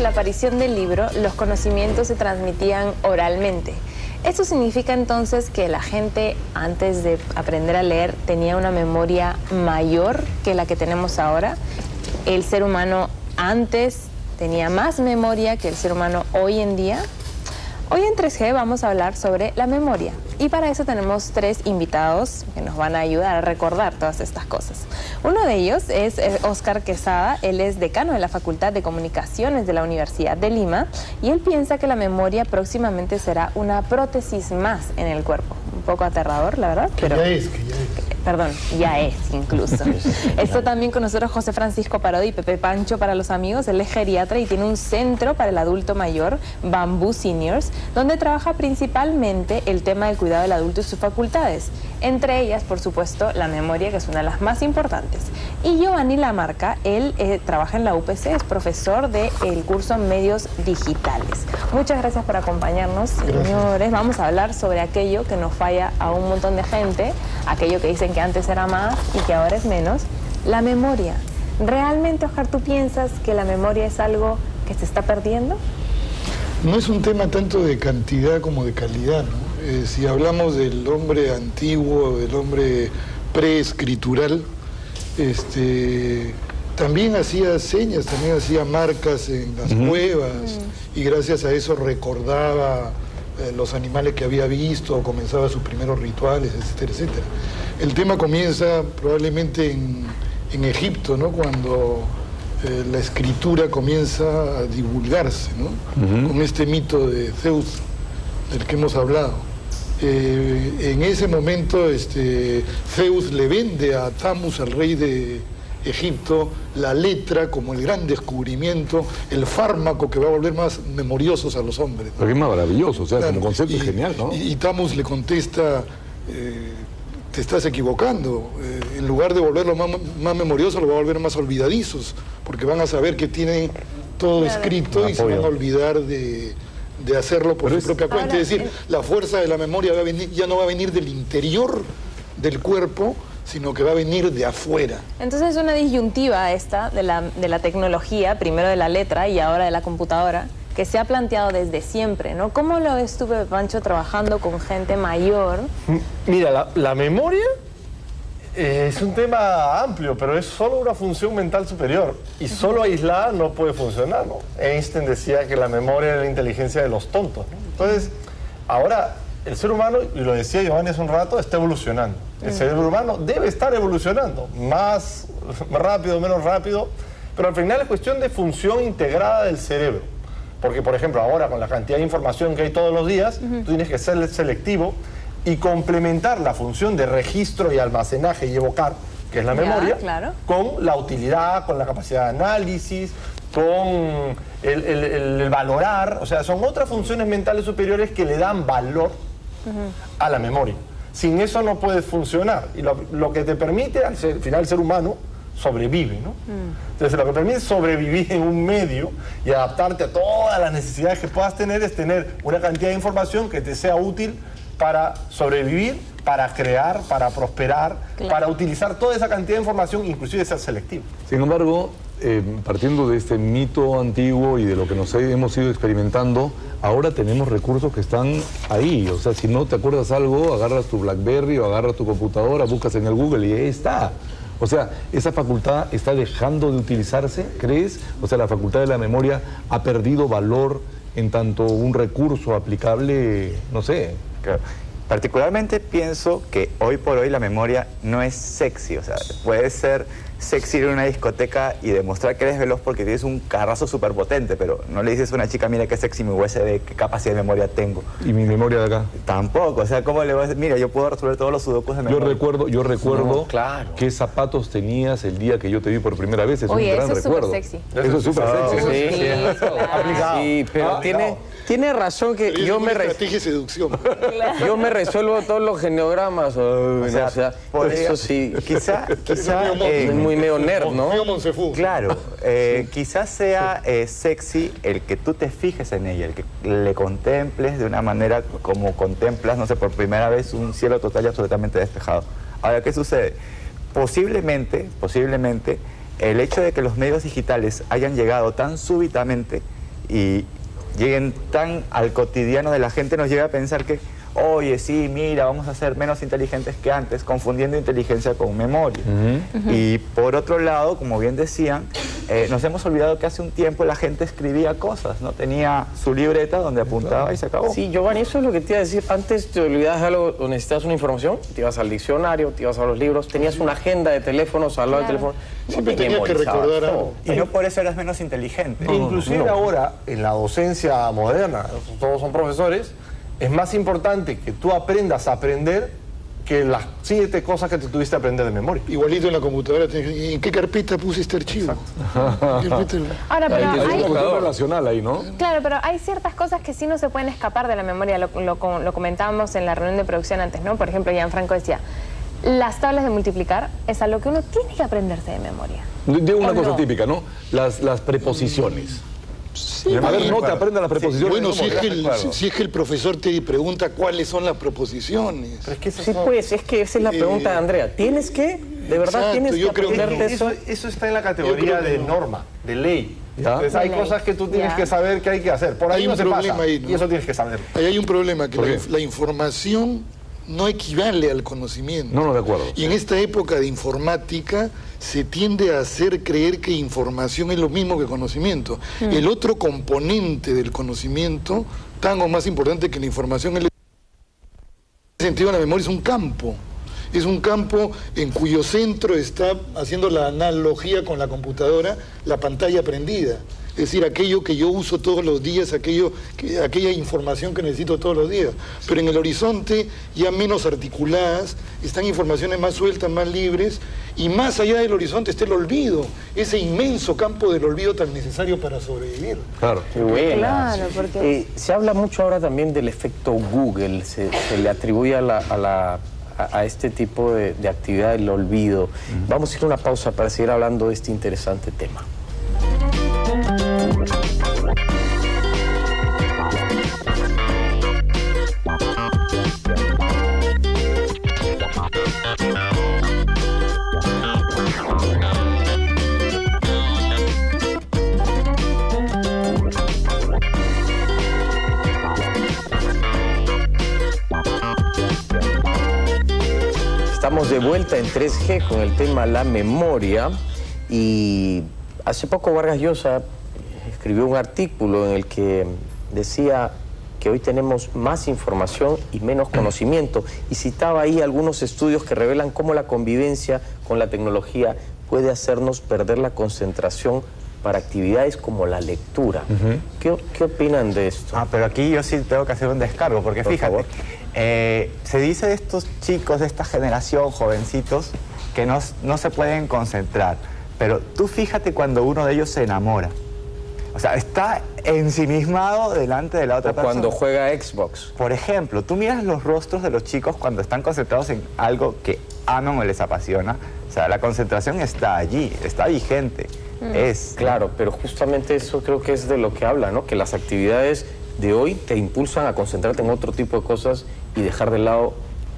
la aparición del libro, los conocimientos se transmitían oralmente. Esto significa entonces que la gente antes de aprender a leer tenía una memoria mayor que la que tenemos ahora. El ser humano antes tenía más memoria que el ser humano hoy en día. Hoy en 3G vamos a hablar sobre la memoria y para eso tenemos 3 invitados que nos van a ayudar a recordar todas estas cosas. Uno de ellos es Óscar Quesada, él es decano de la Facultad de Comunicaciones de la Universidad de Lima y él piensa que la memoria próximamente será una prótesis más en el cuerpo. Un poco aterrador, la verdad, pero... Que ya es. Perdón, ya es incluso. Está también con nosotros José Francisco Parodi, Pepe Pancho para los amigos. Él es geriatra y tiene un centro para el adulto mayor, Bamboo Seniors, donde trabaja principalmente el tema del cuidado del adulto y sus facultades. Entre ellas, por supuesto, la memoria, que es una de las más importantes. Y Giovanni Lamarca, él trabaja en la UPC, es profesor del curso Medios Digitales. Muchas gracias por acompañarnos, señores. Vamos a hablar sobre aquello que nos falla a un montón de gente, aquello que dicen que antes era más y que ahora es menos, la memoria. ¿Realmente, Oscar, tú piensas que la memoria es algo que se está perdiendo? No es un tema tanto de cantidad como de calidad, ¿no? Si hablamos del hombre antiguo, del hombre preescritural, también hacía señas, también hacía marcas en las cuevas y gracias a eso recordaba los animales que había visto, comenzaba sus primeros rituales, etcétera, etcétera. El tema comienza probablemente en Egipto, ¿no? Cuando la escritura comienza a divulgarse, ¿no? Con este mito de Zeus del que hemos hablado. En ese momento Zeus le vende a Tammuz, al rey de Egipto, la letra como el gran descubrimiento, el fármaco que va a volver más memoriosos a los hombres, ¿no? Pero es maravilloso, o sea, Claro, como concepto es genial, ¿no? Y Tammuz le contesta, te estás equivocando, en lugar de volverlo más memorioso, lo va a volver más olvidadizos, porque van a saber que tienen todo escrito y se van a olvidar de hacerlo por su propia cuenta. Es decir, la fuerza de la memoria va a venir, ya no va a venir del interior del cuerpo, sino que va a venir de afuera. Entonces es una disyuntiva esta de la tecnología, primero de la letra y ahora de la computadora, que se ha planteado desde siempre, ¿no? ¿Cómo lo ves tú, Pepe Pancho, trabajando con gente mayor? Mira, la memoria es un tema amplio, pero es solo una función mental superior y solo aislada no puede funcionar, ¿no? Einstein decía que la memoria era la inteligencia de los tontos, ¿no? Entonces, ahora el ser humano, y lo decía Giovanni hace un rato, está evolucionando. El cerebro humano debe estar evolucionando, más rápido, menos rápido, pero al final es cuestión de función integrada del cerebro. Porque, por ejemplo, ahora con la cantidad de información que hay todos los días, tú tienes que ser selectivo y complementar la función de registro y almacenaje y evocar, que es la memoria, con la utilidad, con la capacidad de análisis, con el valorar. O sea, son otras funciones mentales superiores que le dan valor a la memoria. Sin eso no puedes funcionar. Y lo que te permite, al final, el ser humano sobrevive, ¿no? Entonces, lo que permite sobrevivir en un medio y adaptarte a todas las necesidades que puedas tener es tener una cantidad de información que te sea útil para sobrevivir, para crear, para prosperar, para utilizar toda esa cantidad de información, inclusive ser selectivo. Sin embargo, partiendo de este mito antiguo y de lo que hemos ido experimentando, ahora tenemos recursos que están ahí. O sea, si no te acuerdas algo, agarras tu BlackBerry o agarras tu computadora, buscas en el Google y ahí está. O sea, ¿esa facultad está dejando de utilizarse, crees? O sea, ¿la facultad de la memoria ha perdido valor en tanto un recurso aplicable, no sé? Claro. Particularmente pienso que hoy por hoy la memoria no es sexy. O sea, puede ser sexy ir a una discoteca y demostrar que eres veloz porque tienes un carrazo súper potente, pero no le dices a una chica, mira qué sexy mi USB, qué capacidad de memoria tengo. ¿Y mi memoria de acá? Tampoco, o sea, ¿cómo le vas a decir? Mira, yo puedo resolver todos los sudokus de memoria. Yo recuerdo No, claro, qué zapatos tenías el día que yo te vi por primera vez. Es Oye, un gran recuerdo. Sexy. Eso es súper sexy. Sí, pero tiene razón que yo me estrategia de seducción. yo me resuelvo todos los geniogramas. Por eso sí. Quizá es muy medio nerd, ¿no? Claro, quizás sea sexy el que tú te fijes en ella, el que le contemples de una manera como contemplas, no sé, por primera vez un cielo total y absolutamente despejado. Ahora, ¿qué sucede? Posiblemente, el hecho de que los medios digitales hayan llegado tan súbitamente y lleguen tan al cotidiano de la gente, nos llega a pensar que, oye, sí, mira, vamos a ser menos inteligentes que antes, confundiendo inteligencia con memoria. Y por otro lado, como bien decían, nos hemos olvidado que hace un tiempo la gente escribía cosas, ¿no? Tenía su libreta donde apuntaba y se acabó. Sí, Giovanni, eso es lo que te iba a decir. Antes te olvidabas algo o necesitabas una información, te ibas al diccionario, te ibas a los libros, tenías una agenda de teléfonos al lado del teléfono. Siempre tenías que recordar algo. Y no por eso eras menos inteligente. Inclusive ahora, en la docencia moderna, todos son profesores, es más importante que tú aprendas a aprender que las 7 cosas que te tuviste a aprender de memoria. Igualito en la computadora, ¿en qué carpeta puse este archivo? Ahora, pero Hay hay... un cuestión relacional ahí, ¿no? Claro, pero hay ciertas cosas que sí no se pueden escapar de la memoria, lo comentábamos en la reunión de producción antes, ¿no? Por ejemplo, Gianfranco decía, las tablas de multiplicar es algo que uno tiene que aprenderse de memoria. Digo una cosa típica, ¿no? Las preposiciones. Sí, a ver, no te aprendas las preposiciones. Bueno, ¿cómo? si es que el profesor te pregunta cuáles son las preposiciones. Pero es que Sí, pues, es que esa es la pregunta de Andrea. ¿Tienes que? ¿De verdad Exacto, tienes que yo creo que aprenderte eso? eso está en la categoría de norma, de ley. ¿Ya? Entonces hay De ley. cosas que tú tienes Ya. que saber que hay que hacer. Por ahí Hay no un se problema pasa. ahí, ¿no? Y eso tienes que saber. Ahí hay un problema, que ¿Por qué? la información no equivale al conocimiento. No, de acuerdo. Y en esta época de informática se tiende a hacer creer que información es lo mismo que conocimiento. El otro componente del conocimiento, tan o más importante que la información, en ese sentido la memoria es un campo. Es un campo en cuyo centro está, haciendo la analogía con la computadora, la pantalla prendida. Es decir, aquello que yo uso todos los días, aquella información que necesito todos los días. Pero en el horizonte, ya menos articuladas, están informaciones más sueltas, más libres, y más allá del horizonte está el olvido, ese inmenso campo del olvido tan necesario para sobrevivir. Claro. Qué buena. Claro, porque... Se habla mucho ahora también del efecto Google, se le atribuye a este tipo de actividad el olvido. Vamos a ir a una pausa para seguir hablando de este interesante tema. Estamos de vuelta en 3G con el tema la memoria y hace poco Vargas Llosa escribió un artículo en el que decía que hoy tenemos más información y menos conocimiento y citaba ahí algunos estudios que revelan cómo la convivencia con la tecnología puede hacernos perder la concentración para actividades como la lectura. ¿Qué opinan de esto? Pero aquí yo sí tengo que hacer un descargo, porque Por fíjate, favor. se dice de estos chicos de esta generación, jovencitos, que no se pueden concentrar. Pero tú fíjate cuando uno de ellos se enamora. O sea, está ensimismado delante de la otra O persona. cuando juega Xbox. Por ejemplo, tú miras los rostros de los chicos cuando están concentrados en algo que aman o les apasiona. O sea, la concentración está allí, está vigente. Claro, pero justamente eso creo que es de lo que habla, ¿no? Que las actividades de hoy te impulsan a concentrarte en otro tipo de cosas y dejar de lado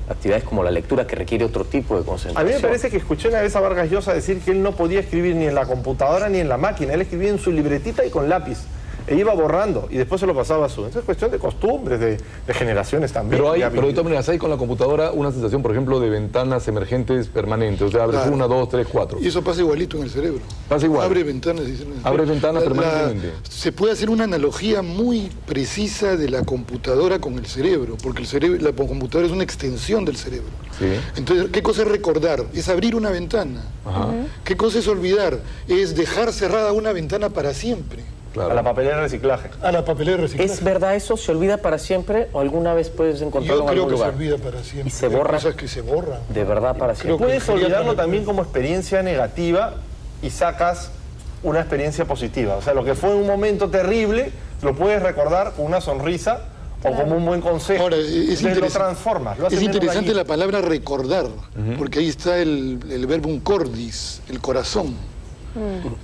actividades como la lectura, que requiere otro tipo de A concentración. mí me parece que escuché una vez a Vargas Llosa decir que él no podía escribir ni en la computadora ni en la máquina. Él escribía en su libretita y con lápiz. E iba borrando y después se lo pasaba a su... Entonces es cuestión de costumbres, de generaciones también. Pero de de todas maneras, hay con la computadora una sensación, por ejemplo, de ventanas emergentes permanentes. O sea, abres Claro. 1, 2, 3, 4. Y eso pasa igualito en el cerebro. Pasa igual. Abre ventanas. Abre ventanas permanentemente. Se puede hacer una analogía muy precisa de la computadora con el cerebro, porque la computadora es una extensión del cerebro. Sí. Entonces, ¿qué cosa es recordar? Es abrir una ventana. Ajá. ¿Qué cosa es olvidar? Es dejar cerrada una ventana para siempre. Claro. A la papelera de reciclaje. A la papelera de reciclaje. ¿Es verdad eso? ¿Se olvida para siempre o alguna vez puedes encontrarlo Yo en creo algún que lugar? se olvida para siempre. Y se Hay borra. cosas que se borran. De verdad para Creo siempre. que Puedes olvidarlo sería- también como experiencia negativa y sacas una experiencia positiva. O sea, lo que fue un momento terrible, lo puedes recordar con una sonrisa o como un buen consejo. Ahora, Entonces lo transformas. Lo haces es menos interesante dañino. la palabra recordar, porque ahí está el verbum cordis, el corazón.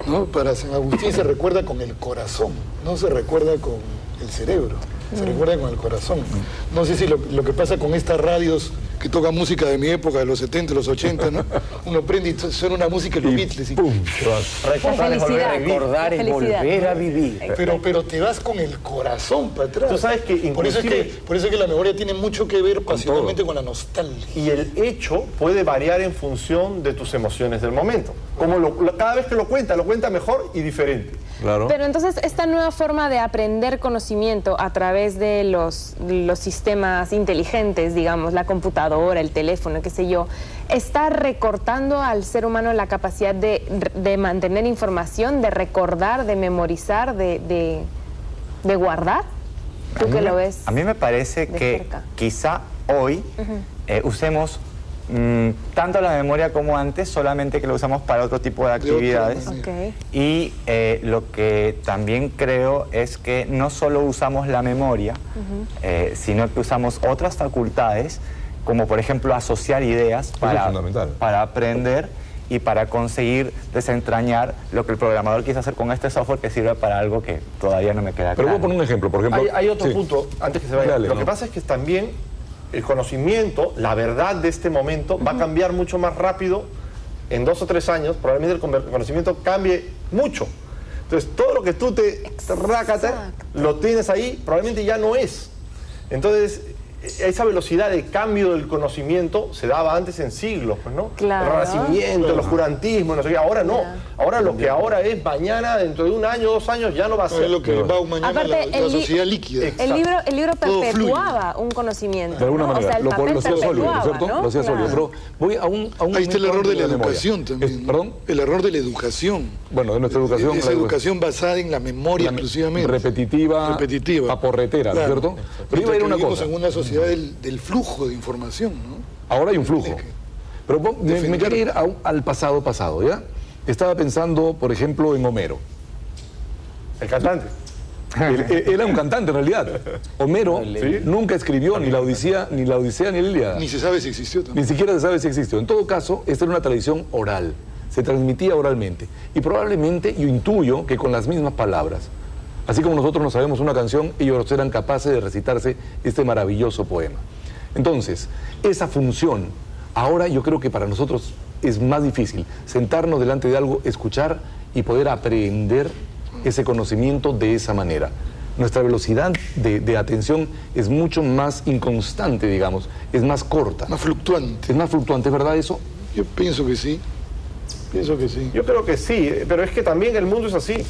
¿No? Para San Agustín se recuerda con el corazón, no se recuerda con el cerebro, se recuerda con el corazón. No sé si lo que pasa con estas radios que toca música de mi época, de los 70, los 80, ¿no? Uno prende y suena una música de los Beatles. Y ¡pum! Recordar es volver a vivir. Recordar es volver a vivir. Pero te vas con el corazón para atrás. Tú sabes que inclusive... por eso es que la memoria tiene mucho que ver pasionalmente con la nostalgia. Y el hecho puede variar en función de tus emociones del momento. Como cada vez que lo cuenta mejor y diferente. Claro. Pero entonces esta nueva forma de aprender conocimiento a través de los sistemas inteligentes, digamos, la computadora, el teléfono, qué sé yo, ¿está recortando al ser humano la capacidad de mantener información, de recordar, de memorizar, de guardar? ¿Tú que lo ves? A mí me parece que cerca. quizá hoy usemos tanto la memoria como antes, solamente que lo usamos para otro tipo de actividades. Okay. Y lo que también creo es que no solo usamos la memoria, sino que usamos otras facultades, como por ejemplo asociar ideas para aprender y para conseguir desentrañar lo que el programador quiso hacer con este software, que sirve para algo que todavía no me queda claro. Pero voy a poner un ejemplo, por ejemplo. Hay otro punto, antes que se vaya. Dale, lo que pasa es que también el conocimiento, la verdad de este momento, va a cambiar mucho más rápido en 2 o 3 años. Probablemente el conocimiento cambie mucho. Entonces, todo lo que tú lo tienes ahí, probablemente ya no es. Entonces, esa velocidad de cambio del conocimiento se daba antes en siglos, pues, ¿no? Claro. El renacimiento, el oscurantismo, no sé qué. Ahora no. Ahora lo que ahora es, mañana, dentro de 1 año, 2 años, ya no va a ser. Es lo que va mañana Aparte, la sociedad líquida. El libro Todo perpetuaba un conocimiento. De alguna ¿no? manera, O sea, el lo papel hacía sólido, ¿no es cierto? ¿no? Lo hacía Claro. sólido. Pero voy a un Ahí está el error de la memoria. educación también. ¿Perdón? El error de la educación. Bueno, de nuestra educación. Esa educación basada en la memoria exclusivamente. Repetitiva, paporretera, ¿no es Claro. cierto? Pero iba a ir una vivimos cosa. en una sociedad del flujo de información, ¿no? Ahora hay un flujo. Pero me quería ir al pasado, ¿ya? Estaba pensando, por ejemplo, en Homero. El cantante. Era un cantante en realidad. Homero nunca escribió ni la Odisea, ni la Ilíada. Ni se sabe si existió también. Ni siquiera se sabe si existió. En todo caso, esta era una tradición oral. Se transmitía oralmente. Y probablemente, yo intuyo que con las mismas palabras. Así como nosotros no sabemos una canción, ellos eran capaces de recitarse este maravilloso poema. Entonces, esa función, ahora yo creo que para nosotros es más difícil sentarnos delante de algo, escuchar y poder aprender ese conocimiento de esa manera. Nuestra velocidad de atención es mucho más inconstante, digamos, es más corta. Más fluctuante. Es más fluctuante, ¿es verdad eso? Yo pienso que sí. Pienso que sí. Yo creo que sí, pero es que también el mundo es así.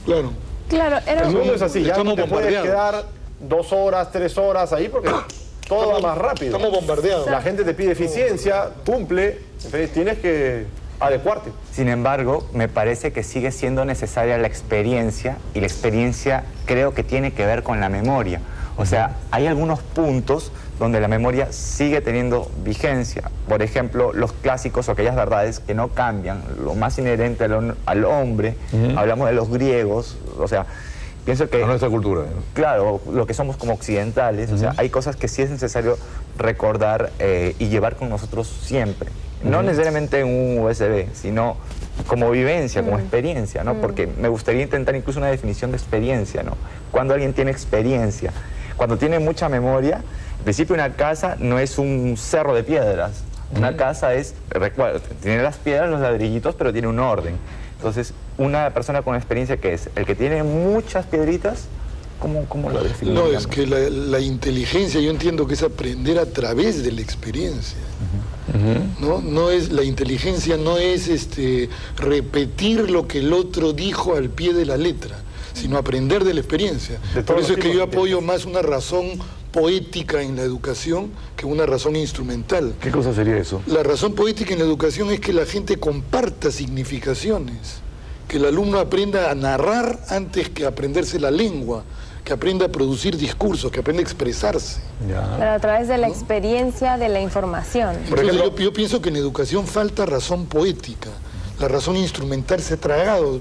Claro. Claro, El mundo es así, ya no Estamos te puedes bombardeados. quedar 2 horas, 3 horas ahí porque todo va más rápido. Estamos bombardeados. La gente te pide eficiencia, cumple, entonces tienes que adecuarte. Sin embargo, me parece que sigue siendo necesaria la experiencia, y la experiencia creo que tiene que ver con la memoria. O sea, hay algunos puntos donde la memoria sigue teniendo vigencia. Por ejemplo, los clásicos o aquellas verdades que no cambian, lo más inherente al hombre. Hablamos de los griegos, o sea, pienso que... A nuestra cultura. Claro, lo que somos como occidentales, o sea, hay cosas que sí es necesario recordar y llevar con nosotros siempre. No necesariamente en un USB, sino como vivencia, como experiencia, ¿no? Porque me gustaría intentar incluso una definición de experiencia, ¿no? Cuando alguien tiene experiencia, cuando tiene mucha memoria, en principio una casa no es un cerro de piedras. Una casa es, recuerda, tiene las piedras, los ladrillitos, pero tiene un orden. Entonces, una persona con experiencia, ¿qué es? El que tiene muchas piedritas, ¿cómo lo definiríamos? No, es que la inteligencia, yo entiendo que es aprender a través de la experiencia. No es, la inteligencia no es repetir lo que el otro dijo al pie de la letra, sino aprender de la experiencia. Por eso es que yo apoyo más una razón poética en la educación que una razón instrumental. ¿Qué cosa sería eso? La razón poética en la educación es que la gente comparta significaciones, que el alumno aprenda a narrar antes que aprenderse la lengua, que aprenda a producir discursos, que aprenda a expresarse. Pero a través de la experiencia de la información. Entonces, yo pienso que en educación falta razón poética. La razón instrumental se ha tragado